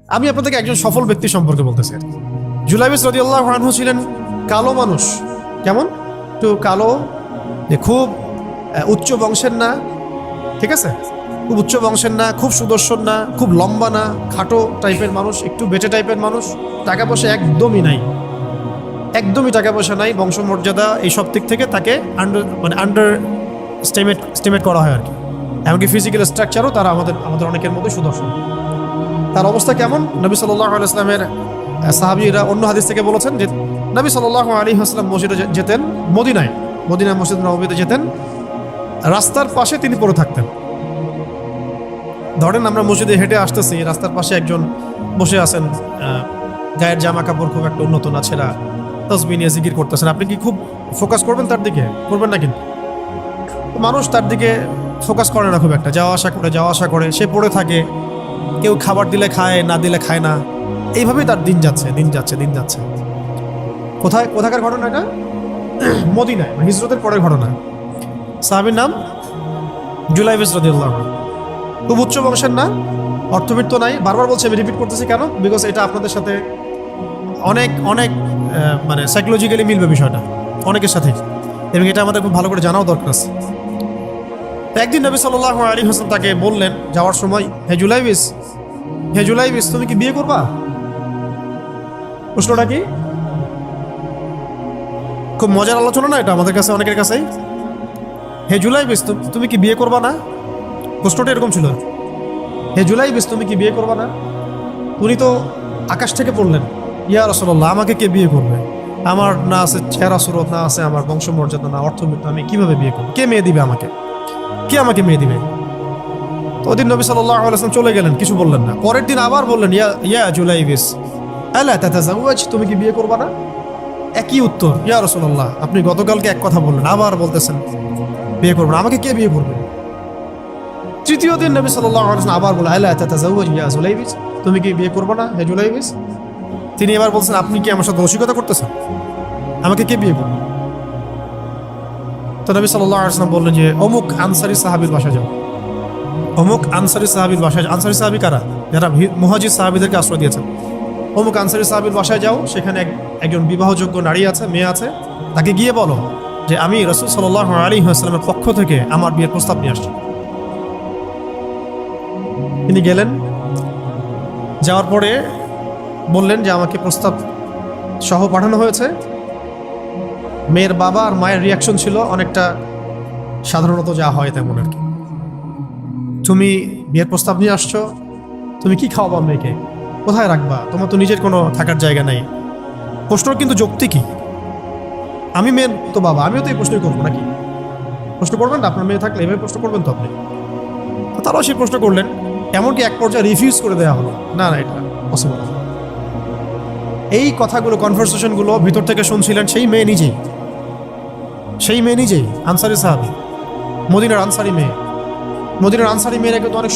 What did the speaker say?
আমি আপনাদেরকে একজন সফল ব্যক্তি সম্পর্কে বলতেছি। জুলাইবিস রাদিয়াল্লাহু আনহু ছিলেন কালো মানুষ। কেমন? একটু কালো, যে খুব উচ্চ বংশের না, ঠিক আছে, খুব উচ্চ বংশের না, খুব সুদর্শন না, খুব লম্বা না, খাটো টাইপের মানুষ, একটু বেটে টাইপের মানুষ। টাকা পয়সা একদমই নাই, একদমই টাকা পয়সা নাই, বংশমর্যাদা এইসব দিক থেকে তাকে আন্ডার স্টিমেট করা হয় আর কি। এমনকি ফিজিক্যাল স্ট্রাকচারও তারা আমাদের অনেকের মধ্যে সুদর্শন। তার অবস্থা কেমন? নবী সাল্লাল্লাহু আলাইহি ওয়াসাল্লামের সাহাবীরা অন্য হাদিস থেকে বলেছেন যে নবী সাল্লাল্লাহু আলাইহি ওয়াসাল্লাম মসজিদে যেতেন, মদিনা মসজিদ নববীতে যেতেন, রাস্তার পাশে তিনি পড়ে থাকতেন। ধরেন আমরা মসজিদে হেঁটে আসতেছি, রাস্তার পাশে একজন বসে আছেন, গায়ের জামা কাপড় খুব একটা উন্নত না, ছেঁড়া, তাসবিহ নিয়ে জিকির করতেছেন। আপনি কি খুব ফোকাস করবেন তার দিকে? করবেন না। কিন্তু মানুষ তার দিকে ফোকাস করে না খুব একটা, যাওয়া আসা করে, সে পড়ে থাকে। কেউ খাবার দিলে খায়, না দিলে খায় না। এইভাবেই তার দিন যাচ্ছে। কোথাকার ঘটনা এটা? মদিনায়, হিজরতের পরের ঘটনা। সাহাবীর নাম জুলাইবিস রাদিয়াল্লাহু আনহু। খুব উচ্চ বংশের না, অর্থবিত্ত নাই। বারবার বলছি, আমি রিপিট করতেছি কেন? বিকজ এটা আপনাদের সাথে অনেক অনেক মানে সাইকোলজিক্যালি মিলবে বিষয়টা অনেকের সাথে, এবং এটা আমাদের খুব ভালো করে জানাও দরকার আছে। একদিন নবী সাল্লাল্লাহু আলাইহি ওয়াসাল্লাম তাকে বললেন যাওয়ার সময়, হে জুলাইবিস, তুমি কি বিয়ে করবা? প্রশ্নটা কি? খুব মজার আলোচনা না এটা আমাদের কাছে, অনেকের কাছেই। হে জুলাইবিস, তুমি কি বিয়ে করবা না? প্রশ্নটা এরকম ছিল, হে জুলাইবিস, তুমি কি বিয়ে করবা না? উনি তো আকাশ থেকে পড়লেন, ইয়া রাসূলুল্লাহ, আমাকে কে বিয়ে করবে? আমার না আছে চেহারা সুরত, না আছে আমার বংশমর্যাদা, না অর্থবিত্ত, আমি কিভাবে বিয়ে করবো? কে মেয়ে দিবে আমাকে? কে আমাকে মেয়ে দিবে? তো ওদিন নবী সাল্লাল্লাহু আলাইহি ওয়াসাল্লাম চলে গেলেন, কিছু বললেন না। পরের দিন আবার বললেন, ইয়া জুলাইবিস, আলা তাতাযাওয়াজ, তুমি কি বিয়ে করবা না? একই উত্তর, ইয়া রাসূলুল্লাহ, আপনি গতকালকে এক কথা বললেন, আবার বলতেছেন বিয়ে করবেন, আমাকে কে বিয়ে করবে? তৃতীয় দিন নবী সাল্লাল্লাহু আলাইহি ওয়াসাল্লাম আবার বললেন, আলা তাতাযাওয়াজ ইয়া জুলাইবিস, তুমি কি বিয়ে করবে না হে জুলাইবিস? তিনি এবার বলছেন, আপনি কি আমার সাথে রসিকতা করতেছেন? আমাকে কে বিয়ে করবে? তো নবী সাল্লাল্লাহু আলাইহি ওয়াসাল্লাম বললেন যে অমুক আনসারী সাহাবীর বাসায় যাও। অমুক আনসারী সাহাবীর বাসায়, আনসারী সাহাবী কারা? যারা মুহাজির সাহাবীদেরকে আশ্রয় দিয়েছেন। অমুক আনসারী সাহাবীর বাসায় যাও, সেখানে একজন বিবাহযোগ্য নারী আছে, মেয়ে আছে, তাকে গিয়ে বলো যে আমি রাসূল সাল্লাল্লাহু আলাইহি ওয়াসাল্লামের পক্ষ থেকে আমার বিয়ের প্রস্তাব নিয়ে আসছি। তিনি গেলেন, যাওয়ার পরে বললেন যে আমাকে প্রস্তাব সহ পাঠানো হয়েছে। মেয়ের বাবা আর মায়ের রিয়াকশন ছিল অনেকটা সাধারণত যা হয় তেমন আর কি। তুমি বিয়ের প্রস্তাব নিয়ে আসছো, তুমি কি খাওয়াবা মেয়েকে? কোথায় রাখবা? তোমার তো নিজের কোনো থাকার জায়গা নাই। প্রশ্ন কিন্তু যৌক্তিক কি? আমি মেয়ের তো বাবা, আমিও তো এই প্রশ্নই করবো নাকি? প্রশ্ন করবেন না? আপনার মেয়ে থাকলে এভাবে প্রশ্ন করবেন তো আপনি। তারাও সেই প্রশ্ন করলেন, এমনকি এক পর্যায়ে রিফিউজ করে দেওয়া হলো, না এটা পসিবল। এই কথাগুলো, কনভারসেশনগুলো ভিতর থেকে শুনছিলেন সেই মেয়ে নিজেই, আনসারী সাহাবী, মদিনার আনসারী মেয়ে। মদিনার আনসারী মেয়েরা কিন্তু অনেক